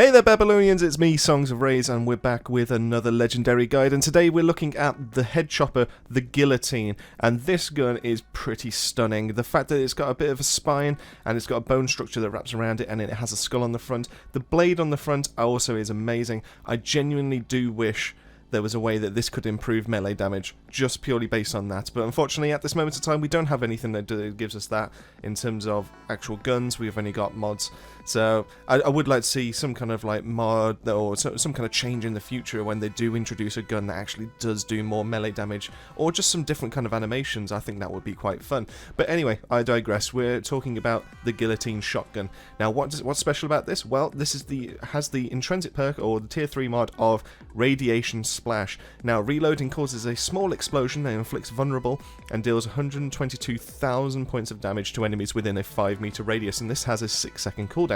Hey there Babylonians, it's me, Songs of Rays, and we're back with another legendary guide, and today we're looking at the head chopper, the Guillotine, and this gun is pretty stunning. The fact that it's got a bit of a spine, and it's got a bone structure that wraps around it, and it has a skull on the front. The blade on the front also is amazing. I genuinely do wish there was a way that this could improve melee damage, just purely based on that. But unfortunately, at this moment in time, we don't have anything that gives us that in terms of actual guns. We've only got mods. So I would like to see some kind of like mod or some kind of change in the future when they do introduce a gun that actually does do more melee damage, or just some different kind of animations. I think that would be quite fun. But anyway, I digress. We're talking about the Guillotine Shotgun. Now, what's special about this? Well, this is has the intrinsic perk, or the tier 3 mod, of Radiation Splash. Now, reloading causes a small explosion that inflicts vulnerable and deals 122,000 points of damage to enemies within a 5-meter radius, and this has a 6-second cooldown.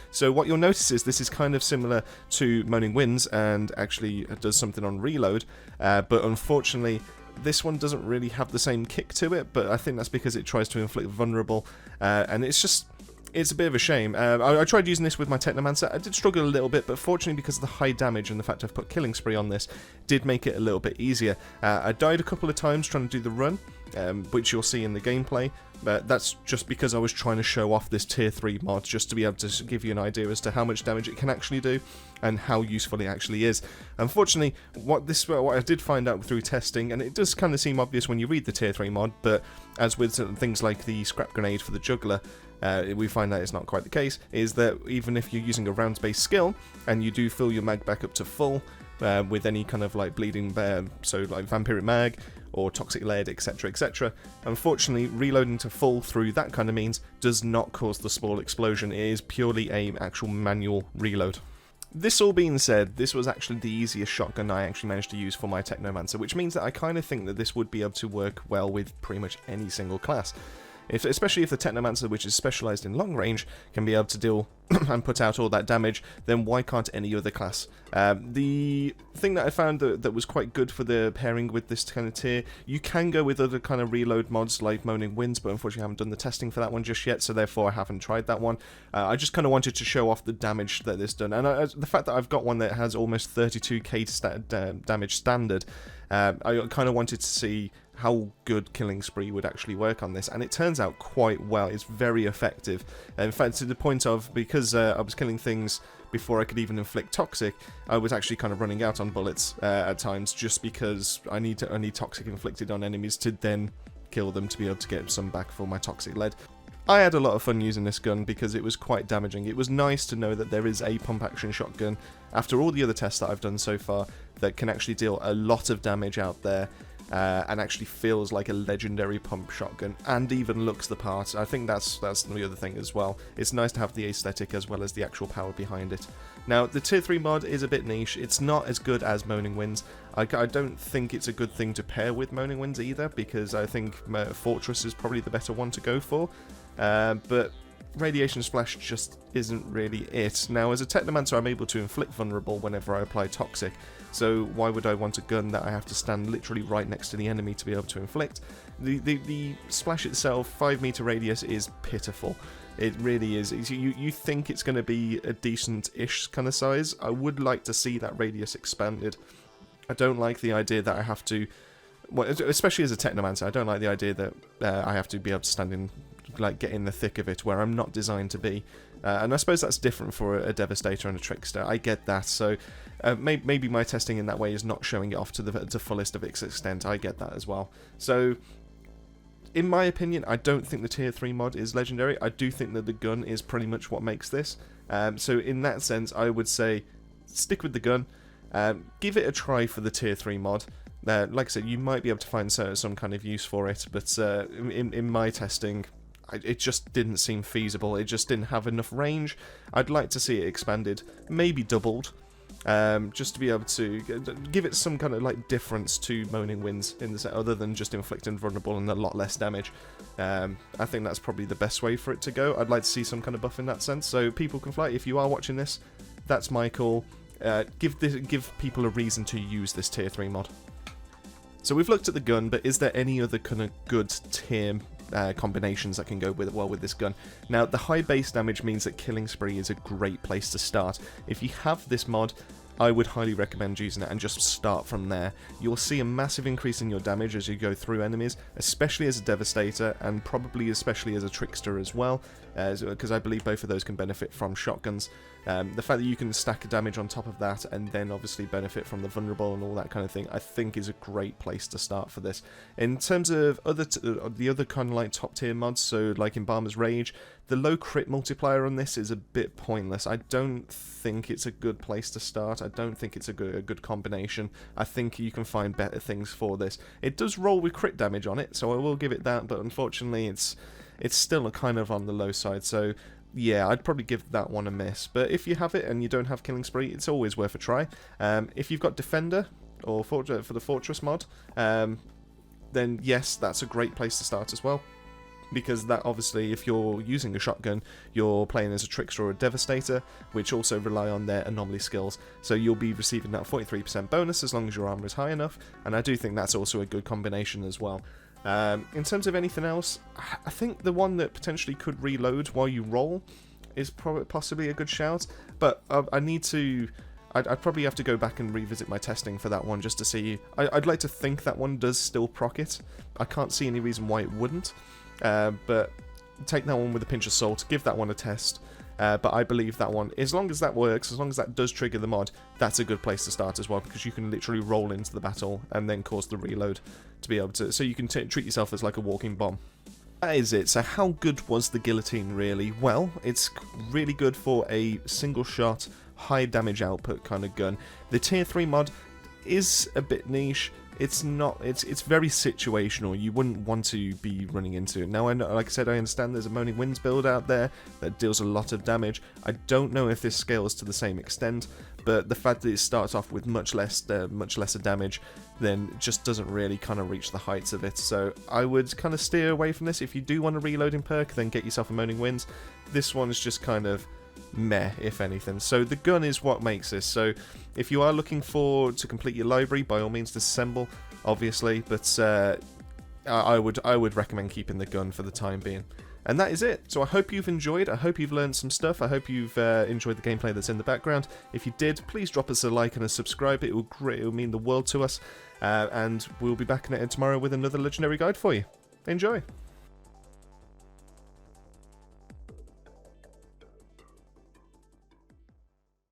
So what you'll notice is this is kind of similar to Moaning Winds, and actually does something on reload, but unfortunately this one doesn't really have the same kick to it, but I think that's because it tries to inflict vulnerable, and it's a bit of a shame. I tried using this with my Technomancer. I did struggle a little bit, but fortunately, because of the high damage and the fact I've put Killing Spree on this, did make it a little bit easier. I died a couple of times trying to do the run, which you'll see in the gameplay, but that's just because I was trying to show off this tier 3 mod, just to be able to give you an idea as to how much damage it can actually do and how useful it actually is. Unfortunately, what I did find out through testing, and it does kind of seem obvious when you read the tier 3 mod, but as with certain things like the scrap grenade for the juggler, we find that it's not quite the case, is that even if you're using a rounds-based skill and you do fill your mag back up to full with any kind of like bleeding so like vampiric mag or toxic lead, etc, etc, unfortunately reloading to full through that kind of means does not cause the small explosion. It is purely a actual manual reload. This all being said, this was actually the easiest shotgun I actually managed to use for my Technomancer, which means that I kind of think that this would be able to work well with pretty much any single class. Especially if the Technomancer, which is specialised in long range, can be able to deal and put out all that damage, then why can't any other class? The thing that I found that was quite good for the pairing with this kind of tier, you can go with other kind of reload mods like Moaning Winds, but unfortunately I haven't done the testing for that one just yet, so therefore I haven't tried that one. I just kind of wanted to show off the damage that this done, and the fact that I've got one that has almost 32k damage standard, I kind of wanted to see how good Killing Spree would actually work on this, and it turns out quite well. It's very effective. In fact, to the point of, because I was killing things before I could even inflict toxic, I was actually kind of running out on bullets at times, just because I need toxic inflicted on enemies to then kill them to be able to get some back for my toxic lead. I had a lot of fun using this gun because it was quite damaging. It was nice to know that there is a pump action shotgun, after all the other tests that I've done so far, that can actually deal a lot of damage out there, and actually feels like a legendary pump shotgun, and even looks the part. I think that's the other thing as well. It's nice to have the aesthetic as well as the actual power behind it. Now, the tier 3 mod is a bit niche. It's not as good as Moaning Winds. I don't think it's a good thing to pair with Moaning Winds either, because I think Fortress is probably the better one to go for. But Radiation Splash just isn't really it. Now, as a Technomancer, I'm able to inflict vulnerable whenever I apply toxic, so why would I want a gun that I have to stand literally right next to the enemy to be able to inflict? The splash itself, 5-meter radius, is pitiful. It really is. You think it's going to be a decent-ish kind of size. I would like to see that radius expanded. I don't like the idea that I have to, well, especially as a Technomancer, I don't like the idea that I have to be able to stand in, like, get in the thick of it where I'm not designed to be. And I suppose that's different for a Devastator and a Trickster. I get that, so maybe my testing in that way is not showing it off to the fullest of its extent. I get that as well. So, in my opinion, I don't think the tier 3 mod is legendary. I do think that the gun is pretty much what makes this. So in that sense, I would say stick with the gun. Give it a try for the tier 3 mod. Like I said, you might be able to find some kind of use for it, but in my testing, it just didn't seem feasible. It just didn't have enough range. I'd like to see it expanded, maybe doubled, just to be able to give it some kind of like difference to Moaning Winds in the set, other than just inflicting vulnerable and a lot less damage. I think that's probably the best way for it to go. I'd like to see some kind of buff in that sense. So People Can Fly, if you are watching this, that's my call. Give people a reason to use this tier 3 mod. So we've looked at the gun, but is there any other kind of good tier combinations that can go with this gun. Now, the high base damage means that Killing Spree is a great place to start. If you have this mod, I would highly recommend using it and just start from there. You'll see a massive increase in your damage as you go through enemies, especially as a Devastator, and probably especially as a Trickster as well, because I believe both of those can benefit from shotguns. The fact that you can stack damage on top of that and then obviously benefit from the vulnerable and all that kind of thing, I think is a great place to start for this. In terms of the other kind of like top tier mods, so like Embalmer's Rage, the low crit multiplier on this is a bit pointless. I don't think it's a good place to start. I don't think it's a good combination. I think you can find better things for this. It does roll with crit damage on it, so I will give it that, but unfortunately it's still a kind of on the low side, so yeah, I'd probably give that one a miss. But if you have it and you don't have Killing Spree, it's always worth a try. If you've got Defender, or for the Fortress mod, then yes, that's a great place to start as well. Because that obviously, if you're using a shotgun, you're playing as a Trickster or a Devastator, which also rely on their anomaly skills. So you'll be receiving that 43% bonus as long as your armor is high enough, and I do think that's also a good combination as well. In terms of anything else, I think the one that potentially could reload while you roll is possibly a good shout, but I'd probably have to go back and revisit my testing for that one just to see. I'd like to think that one does still proc it. I can't see any reason why it wouldn't. But take that one with a pinch of salt, give that one a test, but I believe that one, as long as that works, as long as that does trigger the mod, that's a good place to start as well, because you can literally roll into the battle and then cause the reload to be able to, so you can treat yourself as like a walking bomb. That is it. So how good was the Guillotine really? Well, it's really good for a single shot, high damage output kind of gun. The tier 3 mod is a bit niche. It's not. It's very situational. You wouldn't want to be running into it. Now, I know, like I said, I understand there's a Moaning Winds build out there that deals a lot of damage. I don't know if this scales to the same extent, but the fact that it starts off with much lesser damage, then it just doesn't really kind of reach the heights of it. So I would kind of steer away from this. If you do want a reloading perk, then get yourself a Moaning Winds. This one's just kind of meh, if anything. So the gun is what makes this. So if you are looking to complete your library, by all means disassemble, obviously, but I would recommend keeping the gun for the time being. And that is it. So I hope you've enjoyed. I hope you've learned some stuff. I hope you've enjoyed the gameplay that's in the background. If you did, please drop us a like and a subscribe. It will mean the world to us. And we'll be back tomorrow with another legendary guide for you. Enjoy.